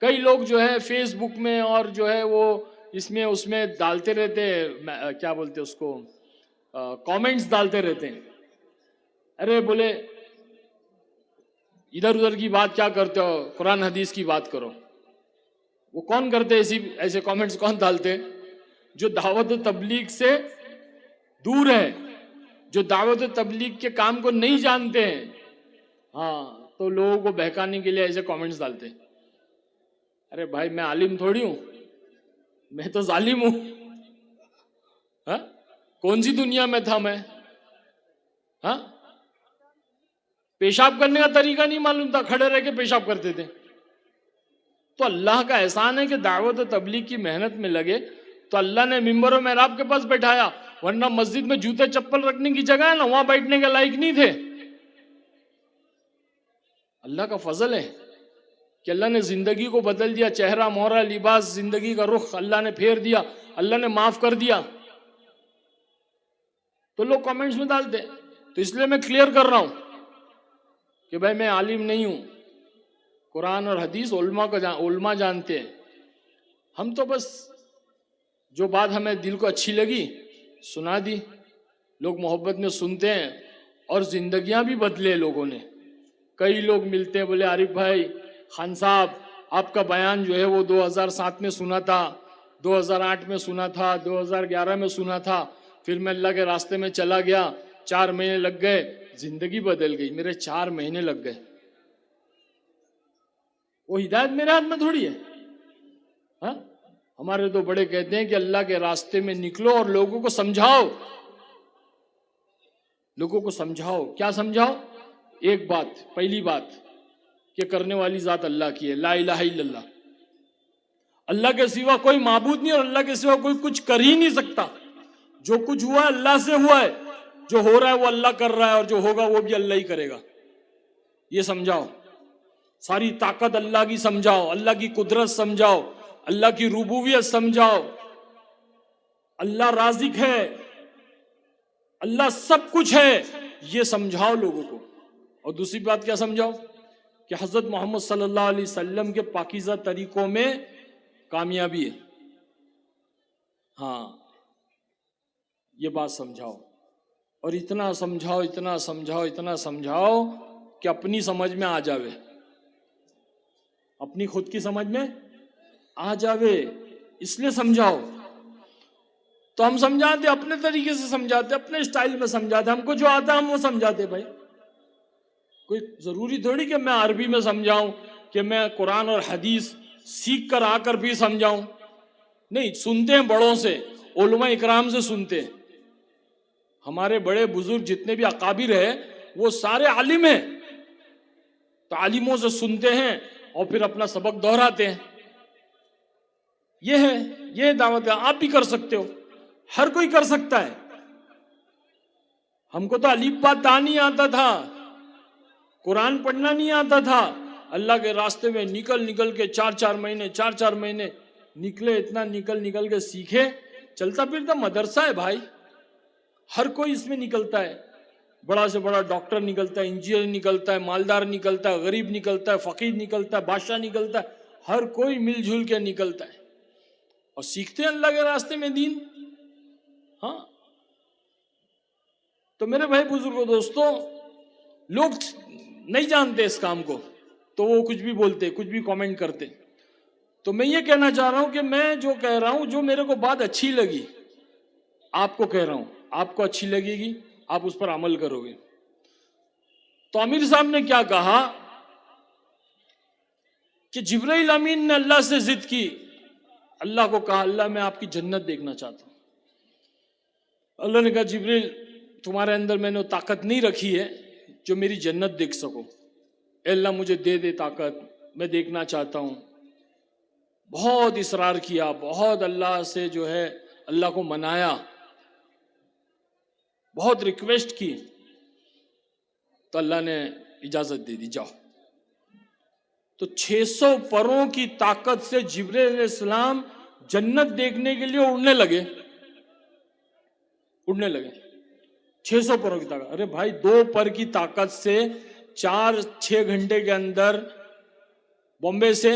کئی لوگ جو ہے فیس بک میں اور جو ہے وہ اس میں ڈالتے رہتے ہیں، کیا بولتے اس کو، کامنٹس ڈالتے رہتے ہیں. ارے بولے ادھر ادھر کی بات کیا کرتے ہو، قرآن حدیث کی بات کرو. وہ کون کرتے ایسے کامنٹس کون ڈالتے؟ جو دعوت و تبلیغ سے دور ہے، جو دعوت و تبلیغ کے کام کو نہیں جانتے ہیں. ہاں تو لوگوں کو بہکانے کے لیے ایسے کامنٹس ڈالتے. ارے بھائی میں عالم تھوڑی ہوں، میں تو ظالم ہوں. ہاں کون سی دنیا میں تھا میں؟ ہاں پیشاب کرنے کا طریقہ نہیں معلوم تھا، کھڑے رہ کے پیشاب کرتے تھے. تو اللہ کا احسان ہے کہ دعوت و تبلیغ کی محنت میں لگے تو اللہ نے ممبر و محراب کے پاس بیٹھایا، ورنہ مسجد میں جوتے چپل رکھنے کی جگہ ہے نا، وہاں بیٹھنے کے لائق نہیں تھے. اللہ کا فضل ہے کہ اللہ نے زندگی کو بدل دیا، چہرہ مہرہ لباس زندگی کا رخ اللہ نے پھیر دیا، اللہ نے معاف کر دیا. تو لوگ کامنٹس میں ڈالتے. تو اس لیے میں کلیئر کر رہا ہوں کہ بھائی میں عالم نہیں ہوں، قرآن اور حدیث علماء جانتے ہیں. ہم تو بس جو بات ہمیں دل کو اچھی لگی سنا دی، لوگ محبت میں سنتے ہیں اور زندگیاں بھی بدلے لوگوں نے. کئی لوگ ملتے ہیں بولے عارف بھائی خان صاحب آپ کا بیان جو ہے وہ 2007 میں سنا تھا، 2008 میں سنا تھا، 2011 میں سنا تھا، پھر میں اللہ کے راستے میں چلا گیا، 4 مہینے لگ گئے، زندگی بدل گئی. میرے 4 مہینے لگ گئے. وہ ہدایت میرے ہاتھ میں تھوڑی ہے. ہاں ہمارے تو بڑے کہتے ہیں کہ اللہ کے راستے میں نکلو اور لوگوں کو سمجھاؤ. لوگوں کو سمجھاؤ. کیا سمجھاؤ؟ ایک بات، پہلی بات کہ کرنے والی ذات اللہ کی ہے، لا الہ الا اللہ. اللہ کے سوا کوئی معبود نہیں اور اللہ کے سوا کوئی کچھ کر ہی نہیں سکتا. جو کچھ ہوا ہے اللہ سے ہوا ہے، جو ہو رہا ہے وہ اللہ کر رہا ہے، اور جو ہوگا وہ بھی اللہ ہی کرے گا. یہ سمجھاؤ. ساری طاقت اللہ کی سمجھاؤ، اللہ کی قدرت سمجھاؤ، اللہ کی ربوبیت سمجھاؤ. اللہ رازق ہے، اللہ سب کچھ ہے، یہ سمجھاؤ لوگوں کو. اور دوسری بات کیا سمجھاؤ؟ کہ حضرت محمد صلی اللہ علیہ وسلم کے پاکیزہ طریقوں میں کامیابی ہے. ہاں یہ بات سمجھاؤ. اور اتنا سمجھاؤ، اتنا سمجھاؤ، اتنا سمجھاؤ کہ اپنی سمجھ میں آ جاوے، اپنی خود کی سمجھ میں آ جاوے. اس لیے سمجھاؤ. تو ہم سمجھاتے اپنے طریقے سے، سمجھاتے اپنے اسٹائل میں، سمجھاتے ہم کو جو آتا ہے ہم وہ سمجھاتے. بھائی کوئی ضروری تھوڑی کہ میں عربی میں سمجھاؤں، کہ میں قرآن اور حدیث سیکھ کر آ کر بھی سمجھاؤں. نہیں، سنتے ہیں بڑوں سے، علماء اکرام سے سنتے ہیں. ہمارے بڑے بزرگ جتنے بھی اکابر ہیں وہ سارے عالم ہیں، تو عالموں سے سنتے ہیں اور پھر اپنا سبق دہراتے ہیں. یہ ہے، یہ دعوت ہے. آپ بھی کر سکتے ہو، ہر کوئی کر سکتا ہے. ہم کو تو الف با تا نہیں آتا تھا، قرآن پڑھنا نہیں آتا تھا. اللہ کے راستے میں نکل کے 4 مہینے نکلے. اتنا نکل کے سیکھے. چلتا پھرتا مدرسہ ہے بھائی، ہر کوئی اس میں نکلتا ہے. بڑا سے بڑا ڈاکٹر نکلتا ہے، انجینئر نکلتا ہے، مالدار نکلتا ہے، غریب نکلتا ہے، فقیر نکلتا ہے، بادشاہ نکلتا ہے. ہر کوئی مل جل کے نکلتا ہے اور سیکھتے ہیں اللہ کے راستے میں دین. ہاں تو میرے بھائی بزرگوں دوستوں، لوگ نہیں جانتے اس کام کو تو وہ کچھ بھی بولتے، کچھ بھی کامنٹ کرتے. تو میں یہ کہنا چاہ رہا ہوں کہ میں جو کہہ رہا ہوں، جو میرے کو بات اچھی لگی آپ کو کہہ رہا ہوں، آپ کو اچھی لگے گی، آپ اس پر عمل کرو گے. تو امیر صاحب نے کیا کہا کہ جبرائیل امین نے اللہ سے ضد کی. اللہ کو کہا اللہ میں آپ کی جنت دیکھنا چاہتا ہوں. اللہ نے کہا جبرائیل تمہارے اندر میں نے طاقت نہیں رکھی ہے جو میری جنت دیکھ سکو. اے اللہ مجھے دے دے طاقت، میں دیکھنا چاہتا ہوں. بہت اصرار کیا، بہت اللہ سے جو ہے اللہ کو منایا، بہت ریکویسٹ کی. تو اللہ نے اجازت دے دی، جاؤ. تو 600 پروں کی طاقت سے جبرائیل علیہ السلام جنت دیکھنے کے لیے اڑنے لگے. 600 پروں کی طاقت. ارے بھائی 2 پر کی طاقت سے 4-6 گھنٹے کے اندر بامبے سے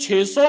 600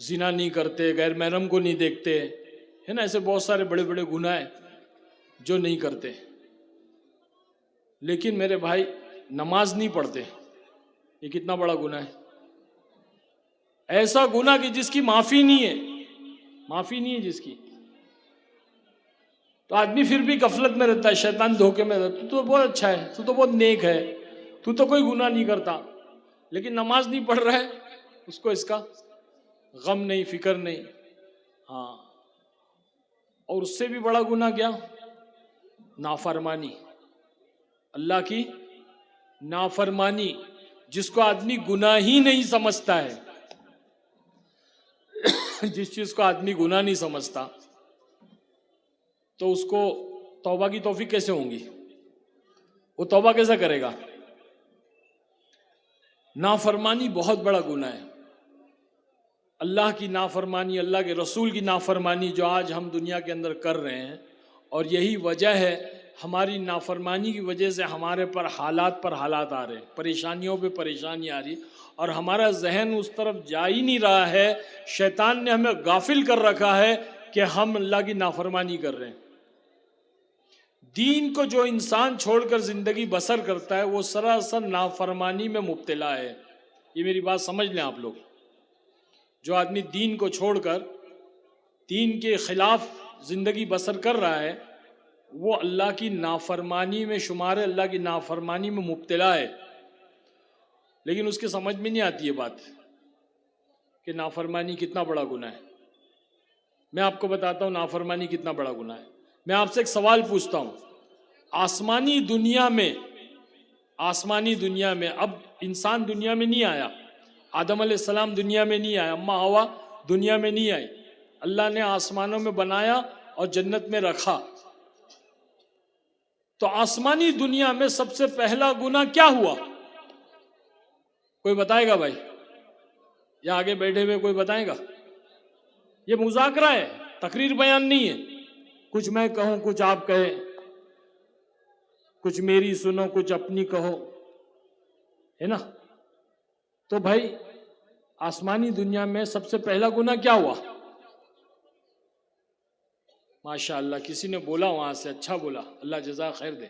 زنا نہیں کرتے، غیر محرم کو نہیں دیکھتے، ہے نا، ایسے بہت سارے بڑے بڑے گناہ ہیں جو نہیں کرتے. لیکن میرے بھائی نماز نہیں پڑھتے، یہ کتنا بڑا گناہ ہے. ایسا گناہ کہ جس کی معافی نہیں ہے، معافی نہیں ہے جس کی. تو آدمی پھر بھی غفلت میں رہتا ہے، شیطان دھوکے میں رہتا ہے، تو بہت اچھا ہے، تو بہت نیک ہے، تو کوئی گناہ نہیں کرتا، لیکن نماز نہیں پڑھ رہا ہے، اس کو اس کا غم نہیں، فکر نہیں. ہاں، اور اس سے بھی بڑا گناہ کیا؟ نافرمانی، اللہ کی نافرمانی، جس کو آدمی گناہ ہی نہیں سمجھتا ہے. جس چیز کو آدمی گناہ نہیں سمجھتا تو اس کو توبہ کی توفیق کیسے ہوں گی؟ وہ توبہ کیسے کرے گا؟ نافرمانی بہت بڑا گناہ ہے. اللہ کی نافرمانی، اللہ کے رسول کی نافرمانی جو آج ہم دنیا کے اندر کر رہے ہیں، اور یہی وجہ ہے ہماری نافرمانی کی وجہ سے ہمارے پر حالات آ رہے ہیں، پریشانیوں پہ پریشانی آ رہی، اور ہمارا ذہن اس طرف جا ہی نہیں رہا ہے. شیطان نے ہمیں غافل کر رکھا ہے کہ ہم اللہ کی نافرمانی کر رہے ہیں. دین کو جو انسان چھوڑ کر زندگی بسر کرتا ہے وہ سراسر نافرمانی میں مبتلا ہے. یہ میری بات سمجھ لیں آپ لوگ. جو آدمی دین کو چھوڑ کر دین کے خلاف زندگی بسر کر رہا ہے وہ اللہ کی نافرمانی میں شمار ہے، اللہ کی نافرمانی میں مبتلا ہے. لیکن اس کے سمجھ میں نہیں آتی یہ بات کہ نافرمانی کتنا بڑا گناہ ہے. میں آپ کو بتاتا ہوں نافرمانی کتنا بڑا گناہ ہے. میں آپ سے ایک سوال پوچھتا ہوں، آسمانی دنیا میں اب انسان دنیا میں نہیں آیا، آدم علیہ السلام دنیا میں نہیں آیا، اماں ہوا دنیا میں نہیں آئی، اللہ نے آسمانوں میں بنایا اور جنت میں رکھا. تو آسمانی دنیا میں سب سے پہلا گناہ کیا ہوا؟ کوئی بتائے گا بھائی؟ یا آگے بیٹھے ہوئے کوئی بتائے گا؟ یہ مذاکرہ ہے، تقریر بیان نہیں ہے. کچھ میں کہوں، کچھ آپ کہیں، کچھ میری سنو، کچھ اپنی کہو، ہے نا. تو بھائی آسمانی دنیا میں سب سے پہلا گناہ کیا ہوا؟ ماشاءاللہ کسی نے بولا وہاں سے، اچھا بولا، اللہ جزا خیر دے.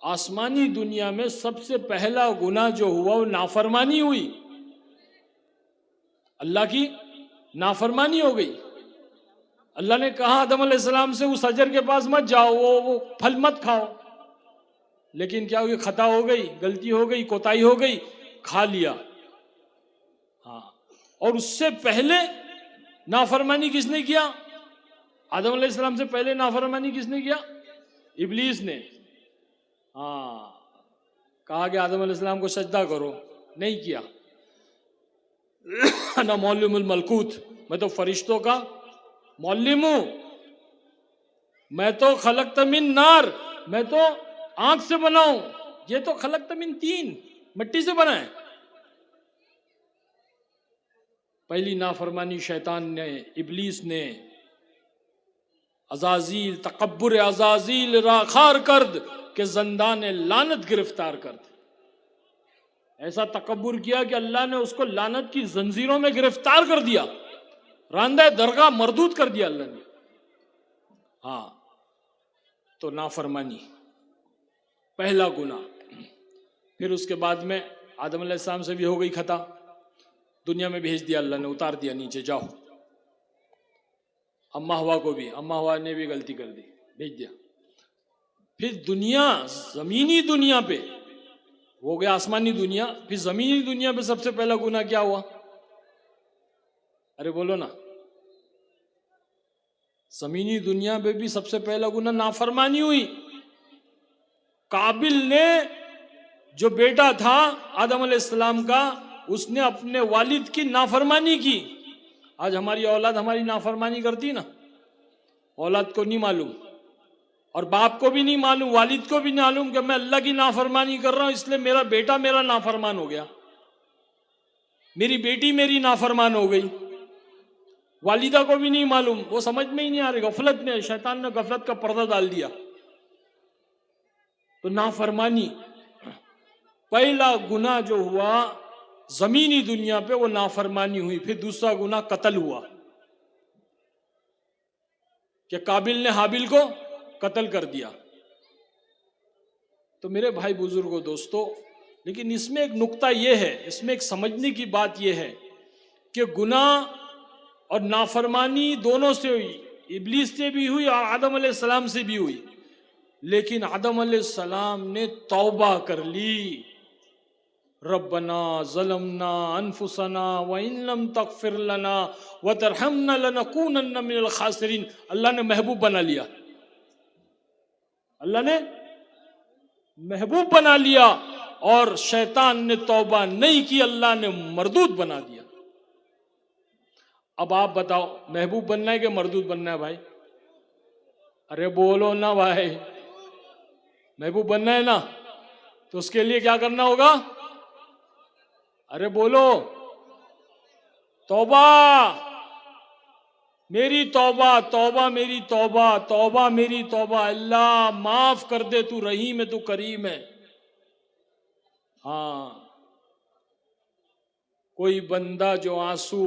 آسمانی دنیا میں سب سے پہلا گناہ جو ہوا وہ نافرمانی ہوئی، اللہ کی نافرمانی ہو گئی. اللہ نے کہا آدم علیہ السلام سے اس حجر کے پاس مت جاؤ، وہ پھل مت کھاؤ، لیکن کیا ہوئی؟ خطا ہو گئی، غلطی ہو گئی، کوتاہی ہو گئی، کھا لیا. ہاں، اور اس سے پہلے نافرمانی کس نے کیا؟ آدم علیہ السلام سے پہلے نافرمانی کس نے کیا؟ ابلیس نے. ہاں، کہا کہ آدم علیہ السلام کو سجدہ کرو، نہیں کیا. انا معلم الملکوت، میں تو فرشتوں کا معلم ہوں، میں تو خلقت من نار، میں تو آنکھ سے بنا ہوں، یہ تو خلقت من طین، مٹی سے بنا ہے. پہلی نافرمانی شیطان نے، ابلیس نے. عزازیل، تکبر عزازیل را خار کرد کہ زندان لعنت گرفتار کرد. ایسا تکبر کیا کہ اللہ نے اس کو لعنت کی زنجیروں میں گرفتار کر دیا، راندہ درگاہ مردود کر دیا اللہ نے. ہاں، تو نافرمانی پہلا گناہ. پھر اس کے بعد میں آدم علیہ السلام سے بھی ہو گئی خطا، دنیا میں بھیج دیا اللہ نے، اتار دیا نیچے، جاؤ. اماں ہوا کو بھی، اماں ہوا نے بھی غلطی کر دی، بھیج دیا. پھر دنیا، زمینی دنیا پہ ہو گیا آسمانی دنیا، پھر زمینی دنیا پہ سب سے پہلا گناہ کیا ہوا؟ ارے بولو نا. زمینی دنیا پہ بھی سب سے پہلا گناہ نافرمانی ہوئی. قابل نے، جو بیٹا تھا آدم علیہ السلام کا، اس نے اپنے والد کی نافرمانی کی. آج ہماری اولاد ہماری نافرمانی کرتی نا، اولاد کو نہیں معلوم، اور باپ کو بھی نہیں معلوم، والد کو بھی نہیں معلوم کہ میں اللہ کی نافرمانی کر رہا ہوں، اس لیے میرا بیٹا میرا نافرمان ہو گیا، میری بیٹی میری نافرمان ہو گئی. والدہ کو بھی نہیں معلوم، وہ سمجھ میں ہی نہیں آ رہی، غفلت میں، شیطان نے غفلت کا پردہ ڈال دیا. تو نافرمانی پہلا گناہ جو ہوا زمینی دنیا پہ وہ نافرمانی ہوئی، پھر دوسرا گناہ قتل ہوا کہ قابل نے حابیل کو قتل کر دیا۔ تو میرے بھائی بزرگوں دوستو، لیکن اس میں ایک نقطہ یہ ہے، اس میں ایک سمجھنے کی بات یہ ہے کہ گناہ اور نافرمانی دونوں سے ہوئی، ابلیس سے بھی ہوئی اور آدم علیہ السلام سے بھی ہوئی، لیکن آدم علیہ السلام نے توبہ کر لی۔ ربنا ظلمنا انفسنا وان لم تغفر لنا وترحمنا لنکونن من الخاسرین۔ اللہ نے محبوب بنا لیا، اللہ نے محبوب بنا لیا، اور شیطان نے توبہ نہیں کی، اللہ نے مردود بنا دیا۔ اب آپ بتاؤ، محبوب بننا ہے کہ مردود بننا ہے بھائی؟ ارے بولو نا بھائی، محبوب بننا ہے نا، تو اس کے لیے کیا کرنا ہوگا؟ ارے بولو، توبہ، میری توبہ، توبہ میری توبہ، توبہ میری توبہ، اللہ معاف کر دے، تو رحیم ہے، تو کریم ہے۔ ہاں، کوئی بندہ جو آنسو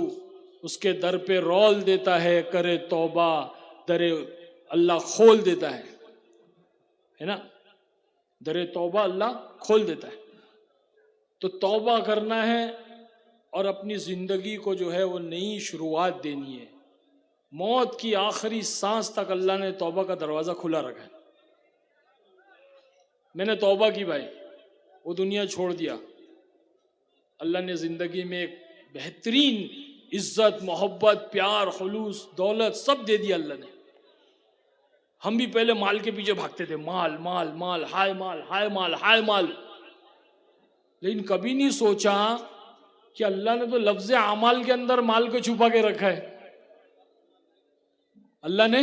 اس کے در پہ رول دیتا ہے، کرے توبہ، در اللہ کھول دیتا ہے نا، در توبہ اللہ کھول دیتا ہے۔ تو توبہ کرنا ہے اور اپنی زندگی کو جو ہے وہ نئی شروعات دینی ہے۔ موت کی آخری سانس تک اللہ نے توبہ کا دروازہ کھلا رکھا ہے۔ میں نے توبہ کی بھائی، وہ دنیا چھوڑ دیا، اللہ نے زندگی میں ایک بہترین عزت، محبت، پیار، خلوص، دولت سب دے دیا اللہ نے۔ ہم بھی پہلے مال کے پیچھے بھاگتے تھے، مال مال مال، ہائے مال ہائے مال ہائے مال، لیکن کبھی نہیں سوچا کہ اللہ نے تو لفظ اعمال کے اندر مال کو چھپا کے رکھا ہے۔ اللہ نے